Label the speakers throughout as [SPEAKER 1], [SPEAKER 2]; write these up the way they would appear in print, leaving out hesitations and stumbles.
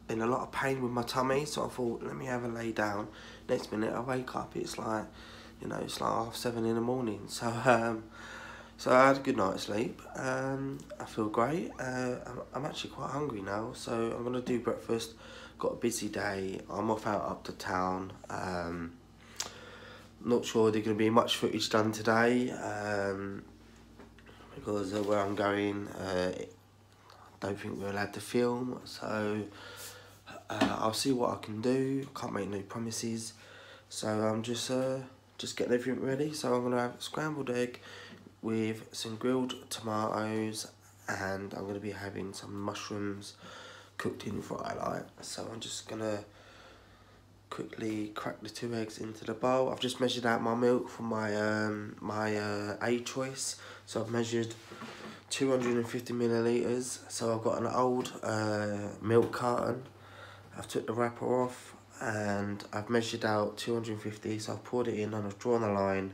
[SPEAKER 1] in a lot of pain with my tummy, so I thought, let me have a lay down. Next minute I wake up, it's like, you know, it's like 7:30 in the morning. So so I had a good night's sleep. I feel great. I'm actually quite hungry now, so I'm gonna do breakfast. Got a busy day. I'm off out up to town. Not sure there's gonna be much footage done today, because of where I'm going. I don't think we're allowed to film, so I'll see what I can do. Can't make no promises. So I'm just getting everything ready. So I'm gonna have scrambled egg with some grilled tomatoes, and I'm gonna be having some mushrooms cooked in fry light. So I'm just gonna quickly crack the 2 eggs into the bowl. I've just measured out my milk for my A choice. So I've measured 250 millilitres. So I've got an old milk carton. I've took the wrapper off and I've measured out 250. So I've poured it in and I've drawn a line.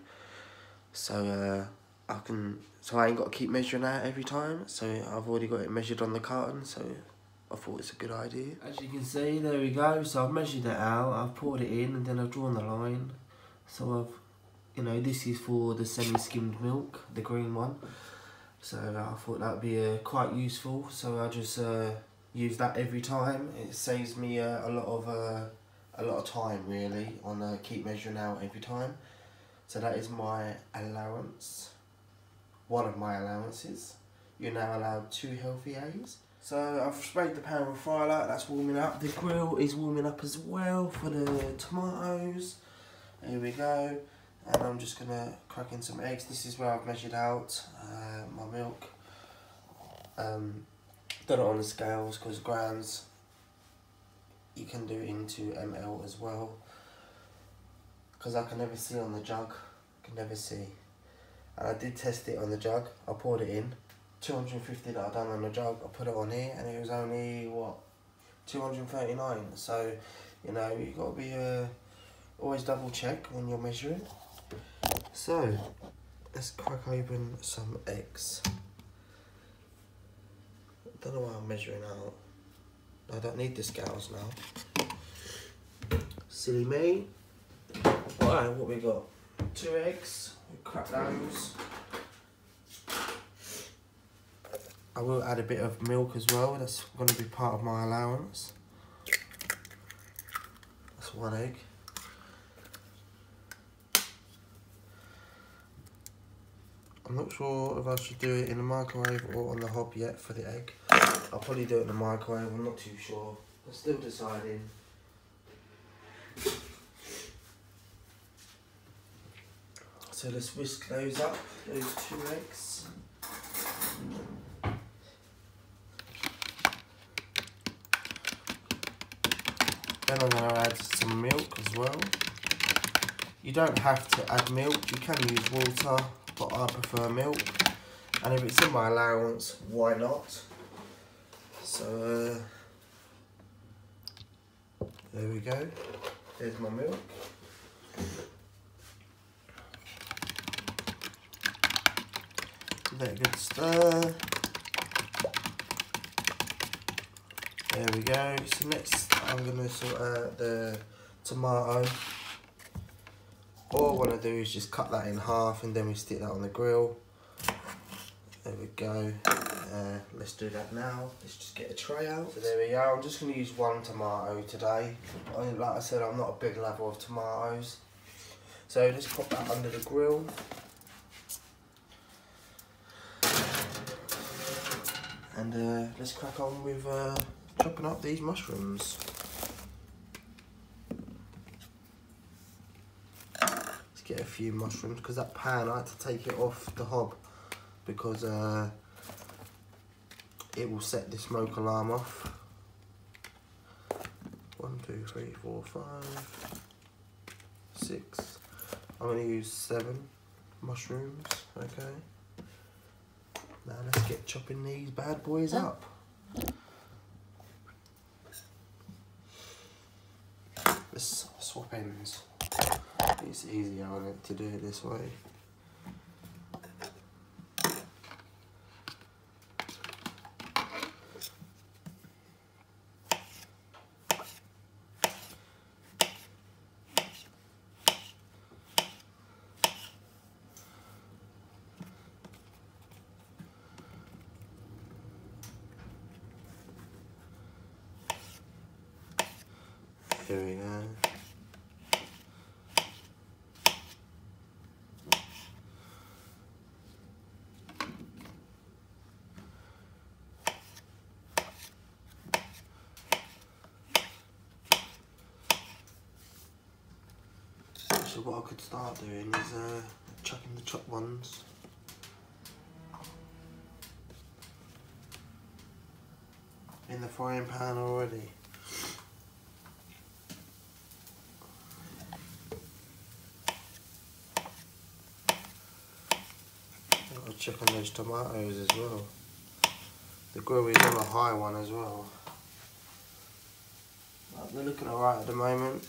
[SPEAKER 1] So I ain't got to keep measuring out every time. So I've already got it measured on the carton. So I thought it's a good idea. As you can see, there we go. So I've measured it out, I've poured it in, and then I've drawn the line. So you know, this is for the semi-skimmed milk, the green one. So I thought that'd be quite useful. So I just use that every time. It saves me a lot of time really on keep measuring out every time. So that is my allowance. One of my allowances. You're now allowed 2 healthy eggs. So I've sprayed the pan with fry light, that's warming up. The grill is warming up as well for the tomatoes. Here we go. And I'm just gonna crack in some eggs. This is where I've measured out my milk. Done it on the scales because grams, you can do it into ml as well. Because I can never see on the jug, I can never see. And I did test it on the jug, I poured it in. 250 that I done on the jug, I put it on here and it was only what, 239. So you know, you got to be always double check when you're measuring. So let's crack open some eggs. I don't know why I'm measuring out. I don't need the scales now. Silly me. Alright, what we got? 2 eggs. We crack those. I will add a bit of milk as well, that's going to be part of my allowance. That's 1 egg. I'm not sure if I should do it in the microwave or on the hob yet for the egg. I'll probably do it in the microwave, I'm not too sure. I'm still deciding. So let's whisk those up, those 2 eggs. Then I'm going to add some milk as well. You don't have to add milk, you can use water, but I prefer milk. And if it's in my allowance, why not? So there we go, there's my milk. Give that a good stir. There we go. So next I'm going to sort out the tomato. All I want to do is just cut that in half and then we stick that on the grill. There we go. Let's do that now. Let's just get a tray out. So there we go. I'm just going to use 1 tomato today. Like I said, I'm not a big lover of tomatoes. So let's pop that under the grill. And let's crack on with chopping up these mushrooms. Let's get a few mushrooms because that pan, I had to take it off the hob because it will set the smoke alarm off. 1, 2, 3, 4, 5, 6. I'm going to use 7 mushrooms, okay. Now let's get chopping these bad boys up. Let's swap ends. It's easier on it to do it this way. Here we go. So what I could start doing is chucking the chopped ones in the frying pan already. I'll check on those tomatoes as well. The grill is on a high one as well. They're looking alright at the moment.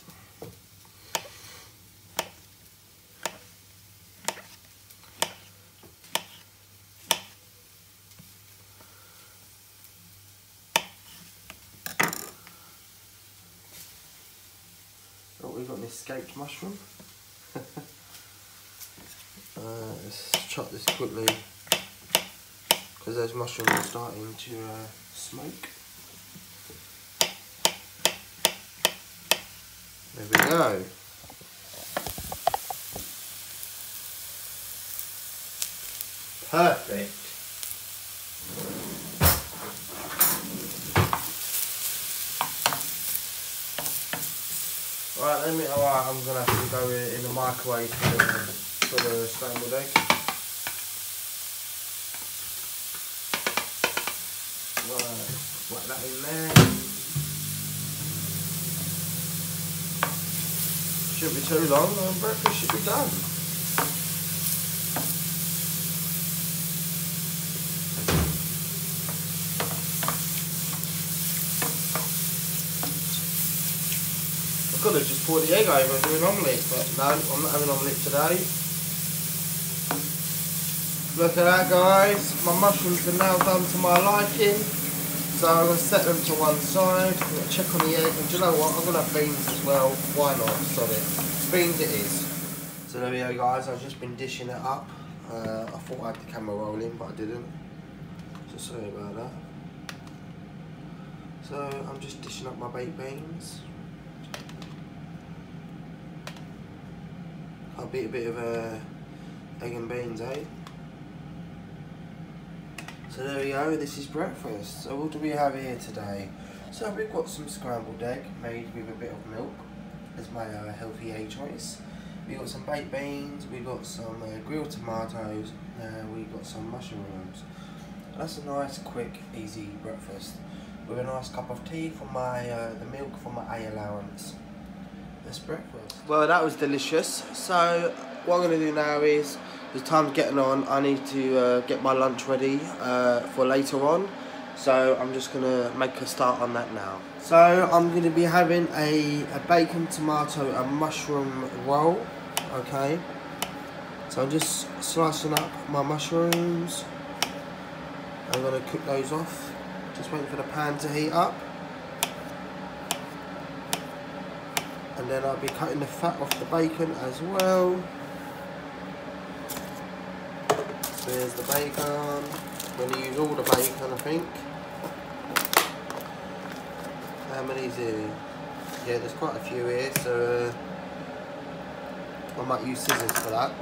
[SPEAKER 1] Oh, we've got an escaped mushroom. Let's chop this quickly because those mushrooms are starting to smoke. There we go. Perfect. Right, I'm gonna have to go in the microwave for the scrambled egg. Right, whack that in there. Shouldn't be too long and breakfast should be done. I could have just poured the egg over and do an omelette, but no, I'm not having an omelette today. Look at that, guys, my mushrooms are now done to my liking. So I'm going to set them to one side, I'm going to check on the egg, and do you know what, I'm going to have beans as well, why not, sorry, beans it is. So there we go guys, I've just been dishing it up. I thought I had the camera rolling, but I didn't, so sorry about that. So I'm just dishing up my baked beans. I'll beat a bit of egg and beans, eh? So there we go, this is breakfast. So what do we have here today? So we've got some scrambled egg made with a bit of milk as my healthy egg choice. We've got some baked beans, we've got some grilled tomatoes, and we've got some mushrooms. That's a nice, quick, easy breakfast with a nice cup of tea for my the milk for my A allowance. That's breakfast. Well, that was delicious. So what I'm going to do now is, the time's getting on, I need to get my lunch ready for later on. So I'm just going to make a start on that now. So I'm going to be having a bacon, tomato and mushroom roll. Okay. So I'm just slicing up my mushrooms. I'm going to cook those off. Just waiting for the pan to heat up. And then I'll be cutting the fat off the bacon as well. So there's the bacon. I'm going to use all the bacon, I think. How many is here? Yeah, there's quite a few here, so I might use scissors for that.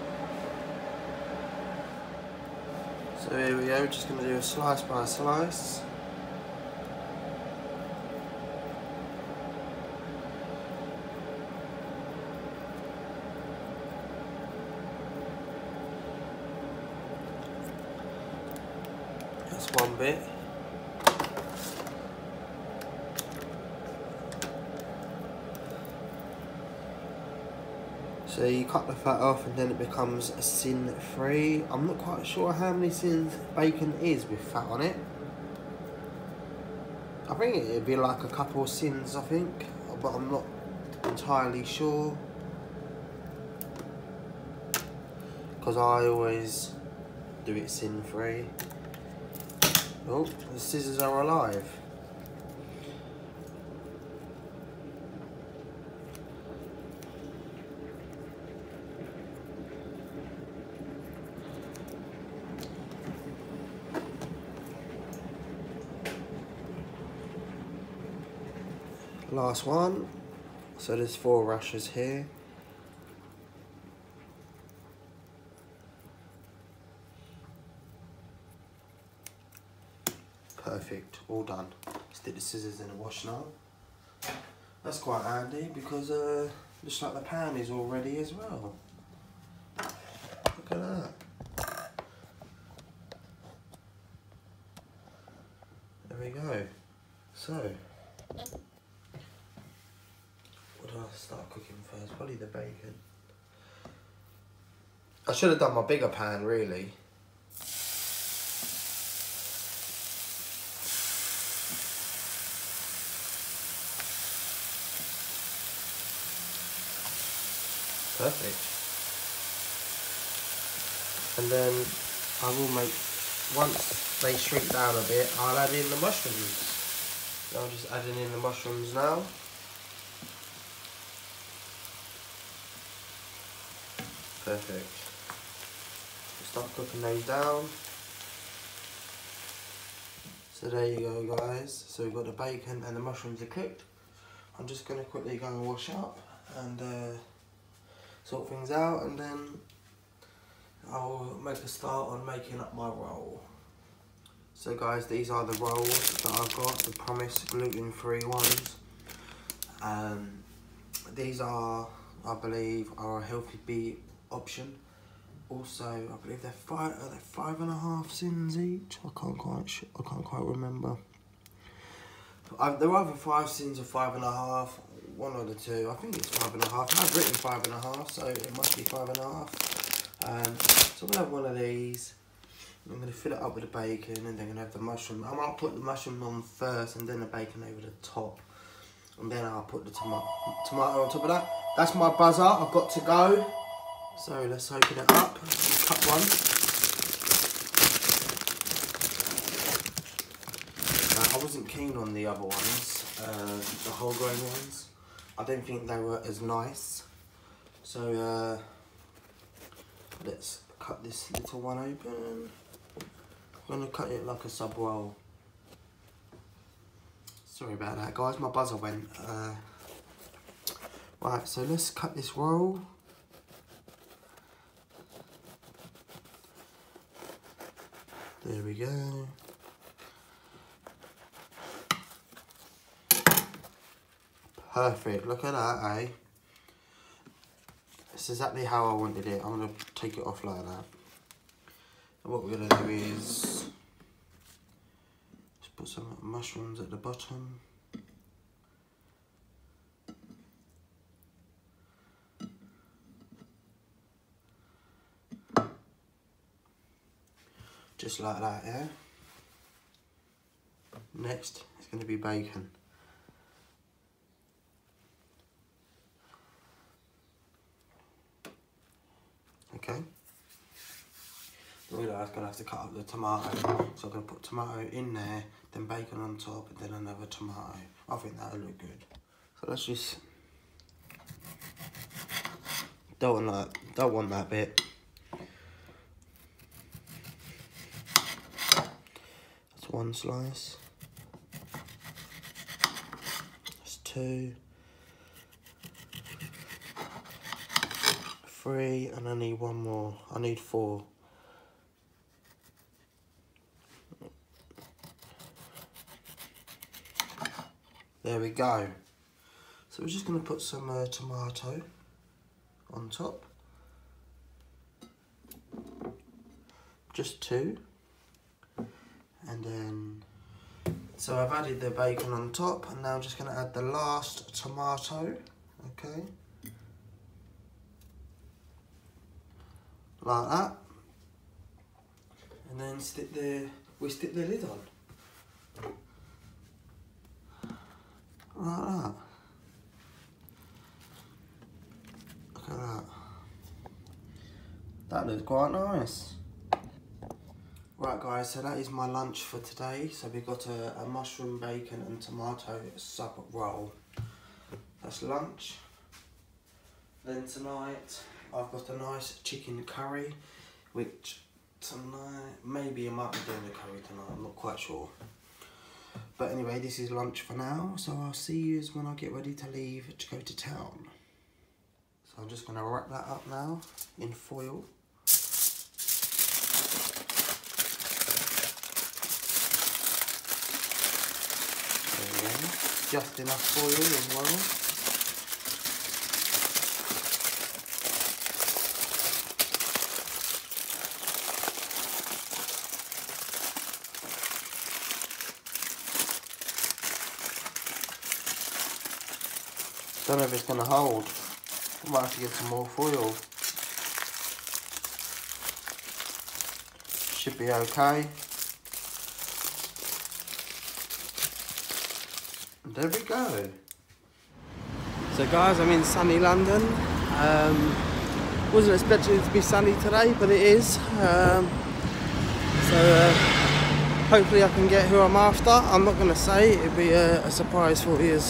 [SPEAKER 1] So here we go, we're just going to do a slice by slice. That's one bit. So you cut the fat off and then it becomes sin-free. I'm not quite sure how many sins bacon is with fat on it. I think it'd be like a couple of sins, I think, but I'm not entirely sure. Because I always do it sin-free. Oh, the scissors are alive. Last one. So there's 4 rashers here. Perfect, all done. Stick the scissors in the wash now. That's quite handy because looks like the pan is all ready as well. Look at that. There we go. So, what do I start cooking first? Probably the bacon. I should have done my bigger pan really. Perfect. And then I will make, once they shrink down a bit, I'll add in the mushrooms. So I'm just adding in the mushrooms now. Perfect. Start cooking those down. So there you go guys. So we've got the bacon and the mushrooms are cooked. I'm just going to quickly go and wash up and sort things out, and then I'll make a start on making up my roll. So guys, these are the rolls that I've got, the Promise gluten-free ones. These are, I believe, are a healthy bee option. Also, I believe they're 5.5 sins each. I can't quite remember. They're either 5 sins or 5.5. One or the two. I think it's 5.5. I've written 5.5, so it must be 5.5. So I'm gonna have one of these. I'm gonna fill it up with the bacon, and then I'm gonna have the mushroom. I might put the mushroom on first, and then the bacon over the top, and then I'll put the tomato on top of that. That's my buzzer. I've got to go. So let's open it up. Cut one. I wasn't keen on the other ones, the whole grain ones. I don't think they were as nice. So let's cut this little one open. I'm gonna cut it like a sub roll. Sorry about that guys, my buzzer went. Right, so let's cut this roll. There we go. Perfect, look at that, eh? It's exactly how I wanted it. I'm gonna take it off like that. And what we're gonna do is just put some mushrooms at the bottom. Just like that, yeah? Next, it's gonna be bacon. Okay. I realised I was gonna have to cut up the tomato, so I'm gonna put tomato in there, then bacon on top, and then another tomato. I think that'll look good. So let's just don't want that bit. That's one slice. That's 2. 3, and I need one more. I need 4. There we go. So we're just going to put some tomato on top. Just 2. And then, so I've added the bacon on top, and now I'm just going to add the last tomato. Okay. Like that, and then we stick the lid on, like that. Look at that. That looks quite nice. Right guys, so that is my lunch for today. So we've got a mushroom, bacon and tomato sub roll. That's lunch. Then tonight I've got a nice chicken curry, which tonight, maybe I might be doing a curry tonight, I'm not quite sure. But anyway, this is lunch for now, so I'll see you when I get ready to leave to go to town. So I'm just going to wrap that up now in foil. There we go. Just enough foil as well. Don't know if it's going to hold. I might have to get some more foil. Should be okay. And there we go. So guys, I'm in sunny London. Wasn't expecting it to be sunny today, but it is. Hopefully I can get who I'm after. I'm not going to say, it'll be a surprise for you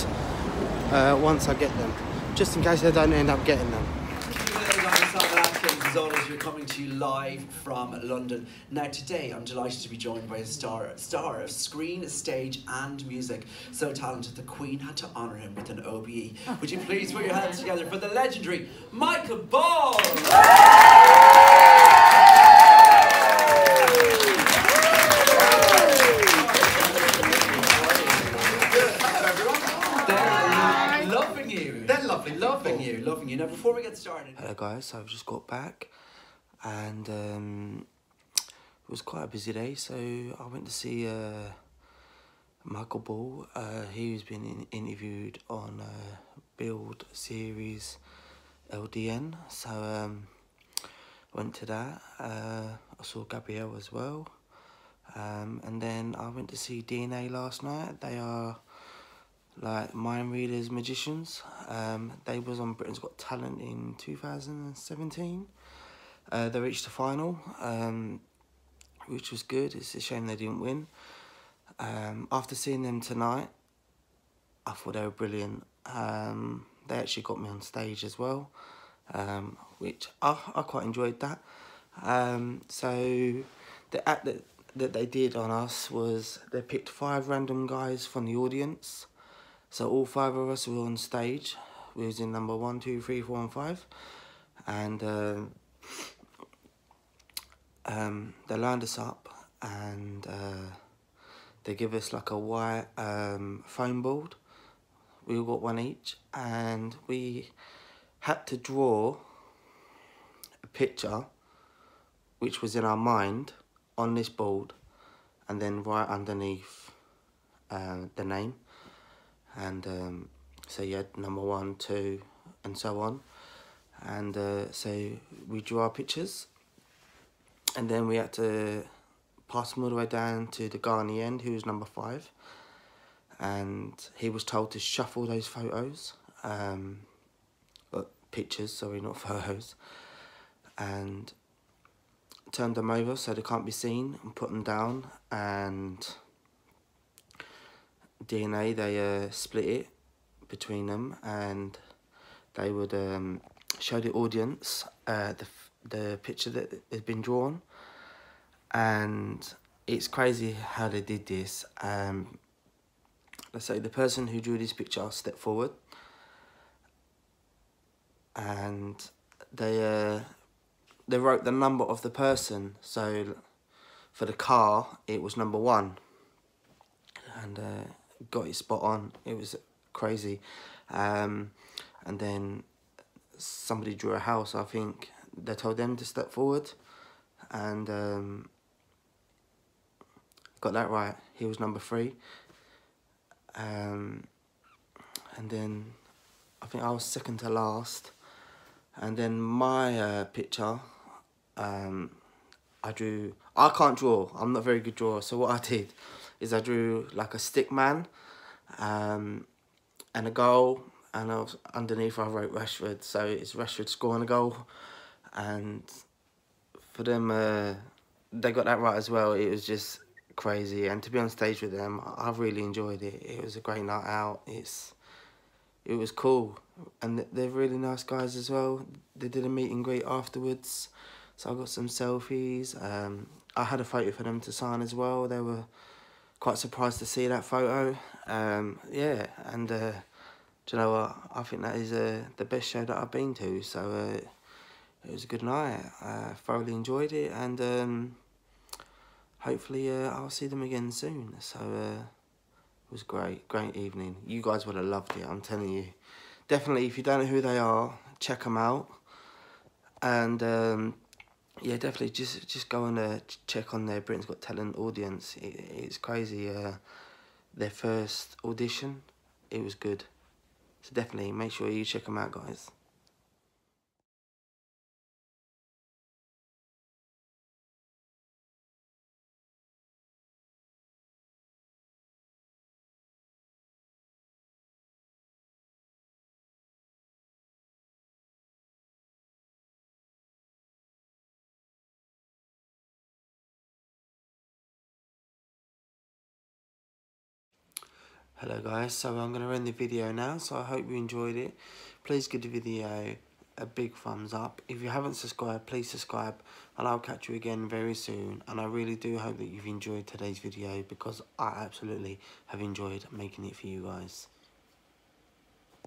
[SPEAKER 1] once I get them, just in case I don't end up getting them.
[SPEAKER 2] As always, we're coming to you live from London. Now today I'm delighted to be joined by a star of screen, stage and music. So talented the Queen had to honour him with an OBE. Would you please put your hands together for the legendary Michael Ball? Loving you. Now, before we get started...
[SPEAKER 1] Hello guys, so I've just got back and it was quite a busy day, so I went to see Michael Ball. He's been interviewed on Build series LDN, so went to that. I saw Gabrielle as well, and then I went to see DNA last night. They are like mind readers, magicians. They was on Britain's Got Talent in 2017. They reached the final, which was good. It's a shame they didn't win. After seeing them tonight, I thought they were brilliant. They actually got me on stage as well, which I quite enjoyed that. So the act that they did on us was they picked 5 random guys from the audience. So all 5 of us were on stage. We was in number 1, 2, 3, 4 and 5. And they lined us up and they give us like a white foam board. We all got one each, and we had to draw a picture which was in our mind on this board, and then right underneath the name. And so you had number 1, 2 and so on, and so we drew our pictures, and then we had to pass them all the way down to the guy on the end who was number 5, and he was told to shuffle those photos, pictures, sorry, not photos, and turn them over so they can't be seen and put them down. And DNA, they split it between them, and they would show the audience the picture that had been drawn. And it's crazy how they did this. Let's say the person who drew this picture stepped forward, and they wrote the number of the person. So for the car, it was number 1, and got it spot on. It was crazy. And then somebody drew a house. I think they told them to step forward, and got that right. He was number 3. And then I think I was second to last. And then my picture, I can't draw. I'm not a very good drawer. So what I did is I drew like a stick man, and a goal, and underneath I wrote Rashford. So it's Rashford scoring a goal. And for them, they got that right as well. It was just crazy, and to be on stage with them, I really enjoyed it. It was a great night out. It was cool, and they're really nice guys as well. They did a meet and greet afterwards, so I got some selfies. I had a photo for them to sign as well. They were quite surprised to see that photo. Yeah, and do you know what? I think that is the best show that I've been to. So it was a good night. I thoroughly enjoyed it, and hopefully I'll see them again soon. So it was great evening. You guys would have loved it, I'm telling you. Definitely, if you don't know who they are, check them out. And yeah, definitely just go and check on their Britain's Got Talent audience. It's crazy. Their first audition, it was good. So definitely make sure you check them out, guys. Hello guys, so I'm going to end the video now, so I hope you enjoyed it. Please give the video a big thumbs up. If you haven't subscribed, please subscribe, and I'll catch you again very soon. And I really do hope that you've enjoyed today's video, because I absolutely have enjoyed making it for you guys.